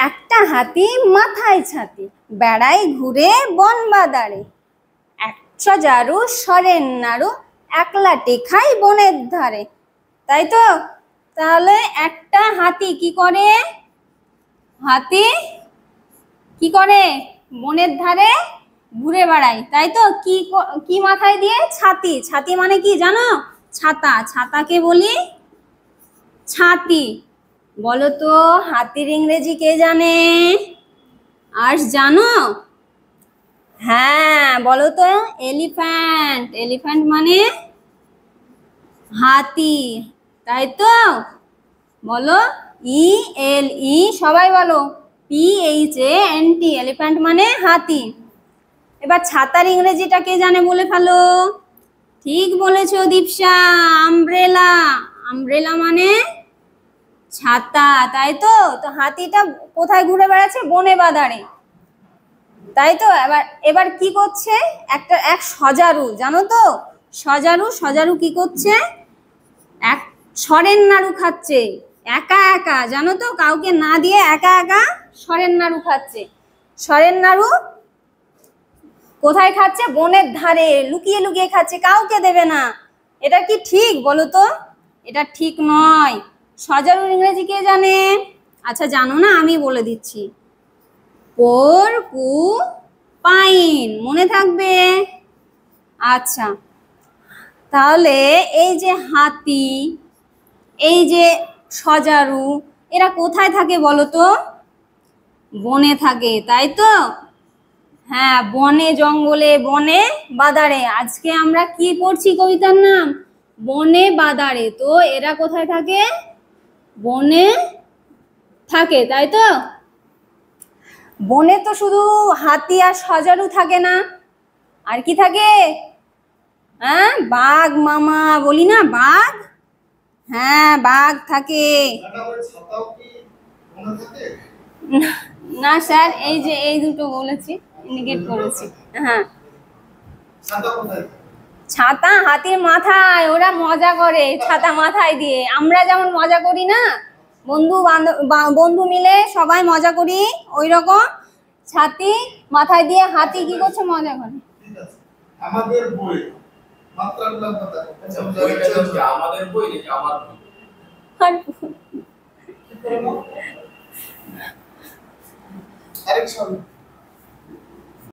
একটা হাতি মাথায় ছাতি, বেড়ায় ঘুরে বন বাদারে, 100 জারু সরেন নাড়ু, একলা টেখাই বনের ধারে। তাই তো? তাহলে একটা হাতি কি করে? হাতি কি করে? বনের ধারে ঘুরে বেড়ায়, তাই তো? কি মাথায় দিয়ে? ছাতি। ছাতি মানে কি জানো? ছাতা। ছাতাকে বলি ছাতি। বলো তো হাতির ইংরেজি কে জানে? আর জানো? হ্যাঁ, বলো তো। এলিফ্যান্ট। এলিফ্যান্ট মানে হাতি, তাই তো? বলো ELE, সবাই বলো PHANT, এলিফ্যান্ট মানে হাতি। এবার ছাতার ইংরেজিটা কে জানে বলে ফেলো। ঠিক বলেছো দীপশা, আমব্রেলা। আমব্রেলা মানে ছাতা, তাই তো? তো হাতিটা কোথায় ঘুরে বেড়াচ্ছে? বনে বাদারে, তাই তো? এবার কি করছে? এক সজারু, জানো তো? সজারু। সজারু কি করছে? এক সরেন নাড়ু খাচ্ছে একা একা, জানো তো? কাউকে না দিয়ে একা একা সরেন নাড়ু খাচ্ছে। সরেন নাড়ু কোথায় খাচ্ছে? বনের ধারে লুকিয়ে লুকিয়ে খাচ্ছে, কাউকে দেবে না। এটা কি ঠিক বলো তো? এটা ঠিক নয়। সজারুর ইংরেজি কে জানে? আচ্ছা জানো না, আমি বলে দিচ্ছি। পোরকুপাইন, মনে থাকবে। আচ্ছা, তাহলে এই যে হাতি, এই যে সজারু, এরা কোথায় থাকে বলো তো? বনে থাকে, তাই তো? হ্যাঁ, বনে জঙ্গলে বনে বাদারে। আজকে আমরা কি পড়ছি? কবিতার নাম বনে বাদারে। তো এরা কোথায় থাকে? বনে থাকে, তাই তো? বনে তো শুধু হাতি আর সজারু থাকে না, আর কি থাকে? হ্যাঁ, বাঘ মামা বলি না, বাঘ। হ্যাঁ, বাঘ থাকে। না স্যার, এই যে এই দুটো বলেছি, ইন্ডিকেট করেছি। হ্যাঁ, ছাতা হাতির মাথায়, ওরা মজা করে ছাতা মাথায় দিয়ে। আমরা যেমন মজা করি না, বন্ধু মিলে সবাই মজা করি, ওই রকম ছাতি মাথায় দিয়ে হাতি কি করছে? মজা করে। আমাদের বই আমাদের বই নাকি আমার বই? আরেকজন